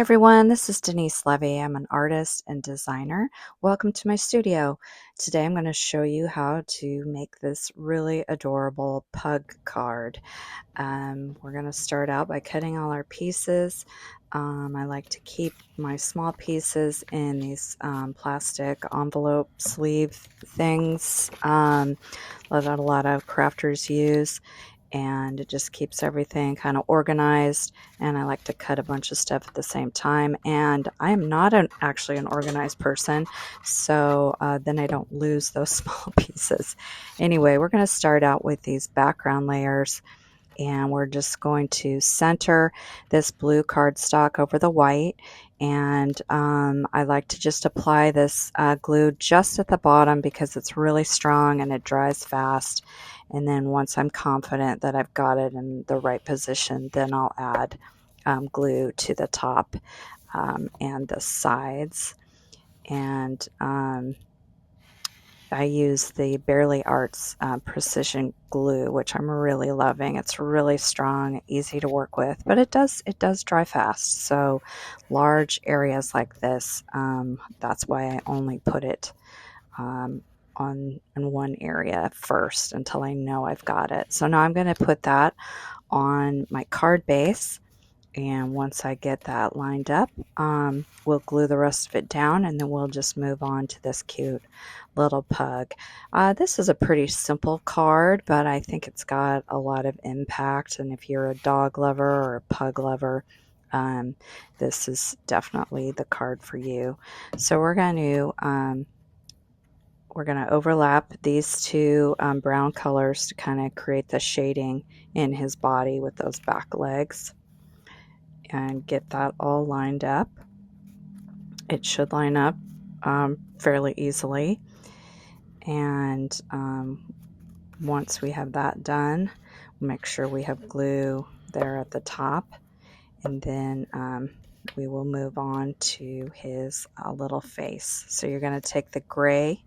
everyone, this is Denise Levy. I'm an artist and designer. Welcome to my studio. Today I'm going to show you how to make this really adorable pug card. We're going to start out by cutting all our pieces. I like to keep my small pieces in these plastic envelope sleeve things that a lot of crafters use, and it just keeps everything kind of organized. And I like to cut a bunch of stuff at the same time, and I am not actually an organized person, so then I don't lose those small pieces. Anyway, we're going to start out with these background layers, and we're just going to center this blue cardstock over the white. And I like to just apply this glue just at the bottom because it's really strong and it dries fast. And then once I'm confident that I've got it in the right position, then I'll add glue to the top and the sides. And I use the Barely Arts precision glue, which I'm really loving. It's really strong, easy to work with, but it does dry fast. So large areas like this, that's why I only put it in one area first until I know I've got it. So now I'm going to put that on my card base. And once I get that lined up, we'll glue the rest of it down, and then we'll just move on to this cute little pug. This is a pretty simple card, but I think it's got a lot of impact. And if you're a dog lover or a pug lover, this is definitely the card for you. So we're going to overlap these two brown colors to kind of create the shading in his body with those back legs, and get that all lined up. It should line up fairly easily. And once we have that done, make sure we have glue there at the top, and then we will move on to his little face. So you're going to take the gray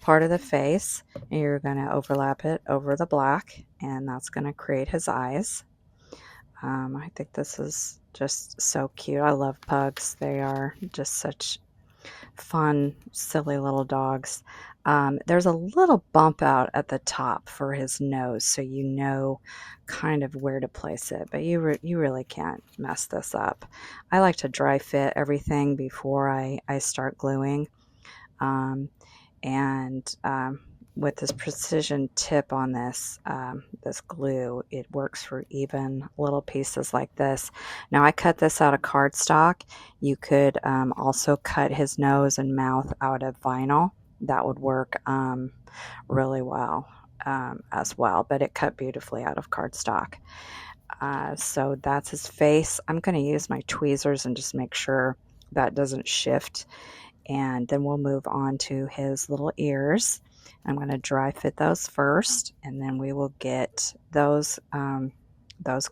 part of the face and you're going to overlap it over the black, and that's going to create his eyes. I think this is just so cute. I love pugs. They are just such fun, silly little dogs. There's a little bump out at the top for his nose, so you know kind of where to place it, but you really can't mess this up. I like to dry fit everything before I start gluing. With this precision tip on this glue, it works for even little pieces like this. Now I cut this out of cardstock. You could also cut his nose and mouth out of vinyl. That would work really well as well, but it cut beautifully out of cardstock. So that's his face. I'm going to use my tweezers and just make sure that doesn't shift, and then we'll move on to his little ears. I'm going to dry fit those first, and then we will get those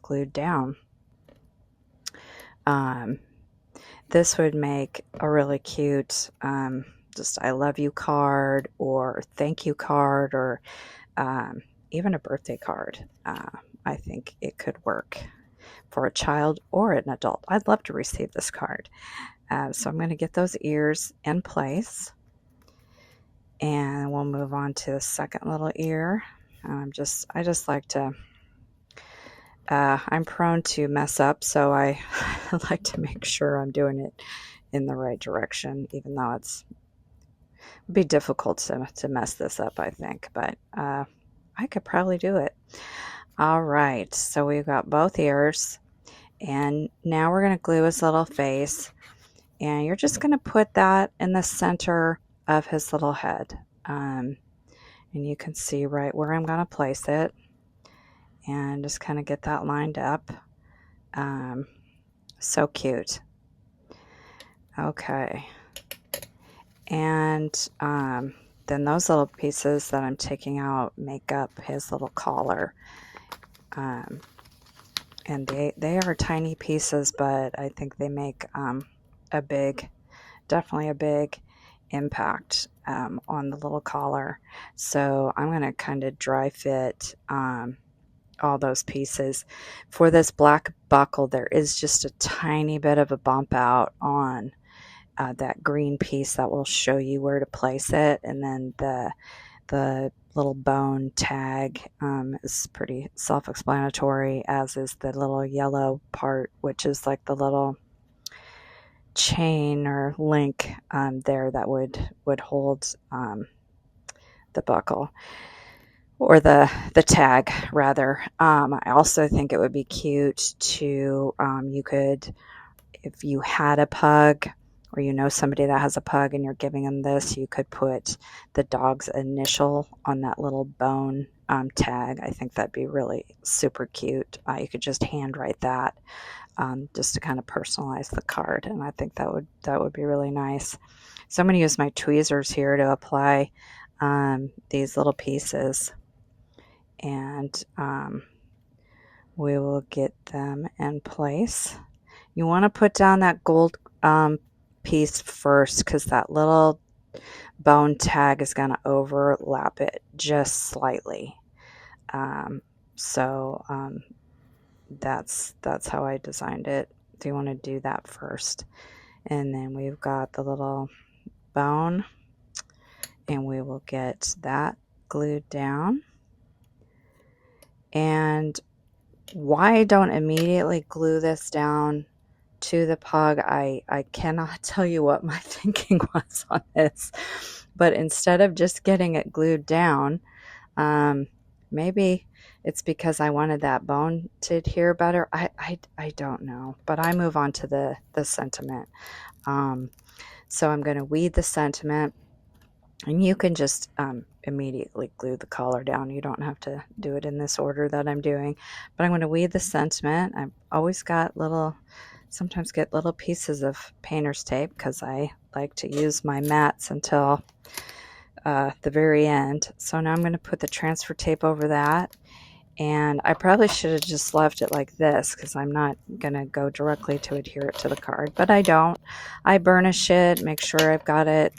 glued down. This would make a really cute just I love you card, or thank you card, or even a birthday card. I think it could work for a child or an adult. I'd love to receive this card. So I'm going to get those ears in place, and we'll move on to the second little ear. I just like to, I'm prone to mess up, so I like to make sure I'm doing it in the right direction, even though it'd be difficult to mess this up, I think, but I could probably do it. All right, so we've got both ears, and now we're going to glue his little face, and you're just going to put that in the center of his little head, and you can see right where I'm going to place it, and just kind of get that lined up. So cute. Okay, and then those little pieces that I'm taking out make up his little collar, and they are tiny pieces, but I think they make definitely a big impact on the little collar. So I'm going to kind of dry fit all those pieces. For this black buckle, there is just a tiny bit of a bump out on that green piece that will show you where to place it, and then the little bone tag is pretty self-explanatory, as is the little yellow part, which is like the little chain or link there that would hold the buckle, or the tag rather. I also think it would be cute to you could, if you had a pug or you know somebody that has a pug and you're giving them this, you could put the dog's initial on that little bone tag. I think that'd be really super cute. You could just handwrite that just to kind of personalize the card, and I think that would be really nice. So I'm going to use my tweezers here to apply these little pieces, and we will get them in place. You want to put down that gold piece first, because that little bone tag is going to overlap it just slightly. So that's how I designed it. So you want to do that first, and then we've got the little bone, and we will get that glued down. And why I don't immediately glue this down to the pug, I cannot tell you what my thinking was on this, but instead of just getting it glued down, maybe it's because I wanted that bone to adhere better. I don't know, but I move on to the sentiment. So I'm going to weed the sentiment, and you can just immediately glue the collar down. You don't have to do it in this order that I'm doing, but I'm going to weed the sentiment. I've always got sometimes get little pieces of painter's tape, because I like to use my mats until the very end. So now I'm going to put the transfer tape over that, and I probably should have just left it like this, because I'm not going to go directly to adhere it to the card, but I don't. I burnish it, make sure I've got it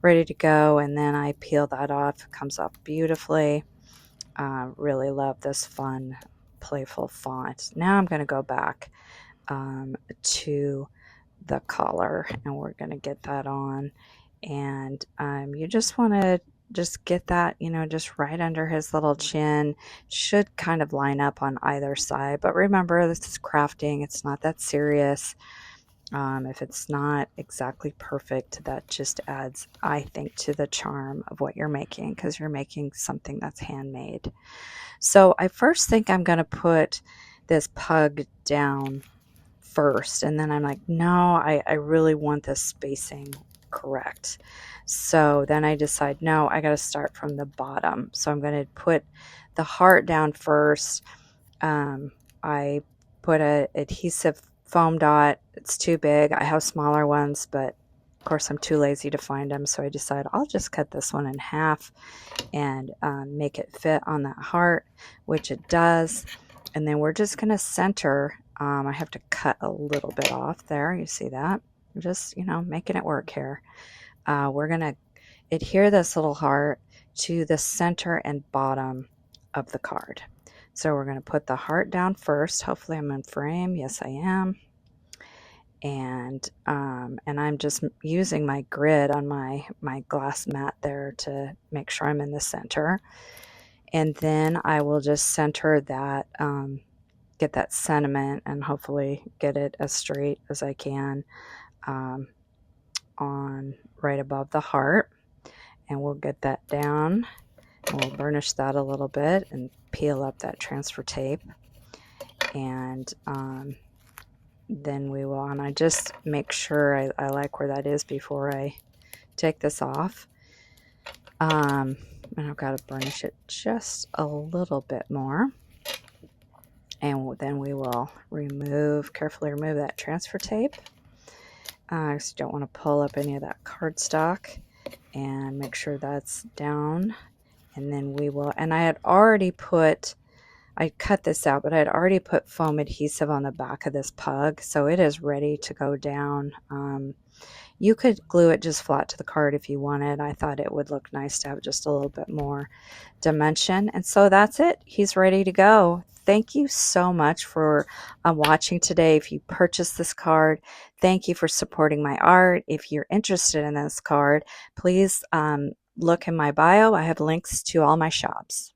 ready to go, and then I peel that off. It comes off beautifully. Really love this fun, playful font. Now I'm going to go back to the collar, and we're going to get that on. And you just want to just get that, just right under his little chin. Should kind of line up on either side, but remember, this is crafting. It's not that serious. If it's not exactly perfect, that just adds, I think, to the charm of what you're making, because you're making something that's handmade. So I first think I'm going to put this pug down first, and then I'm like, no, I really want this spacing correct. So then I decide, no, I got to start from the bottom. So I'm going to put the heart down first. I put a adhesive foam dot. It's too big. I have smaller ones, but of course I'm too lazy to find them, so I decide I'll just cut this one in half and make it fit on that heart, which it does. And then we're just going to center. I have to cut a little bit off there. You see that? I'm just, making it work here. We're going to adhere this little heart to the center and bottom of the card. So we're going to put the heart down first. Hopefully I'm in frame. Yes, I am. And I'm just using my grid on my glass mat there to make sure I'm in the center. And then I will just center that, get that sentiment, and hopefully get it as straight as I can on right above the heart. And we'll get that down, and we'll burnish that a little bit and peel up that transfer tape. And then we will, and I just make sure I like where that is before I take this off. And I've got to burnish it just a little bit more. And then we will carefully remove that transfer tape. So you don't want to pull up any of that cardstock, and make sure that's down. And then we will, and I cut this out, but I had already put foam adhesive on the back of this pug, so it is ready to go down. You could glue it just flat to the card if you wanted. I thought it would look nice to have just a little bit more dimension. And so that's it. He's ready to go. Thank you so much for watching today. If you purchased this card, thank you for supporting my art. If you're interested in this card, please look in my bio. I have links to all my shops.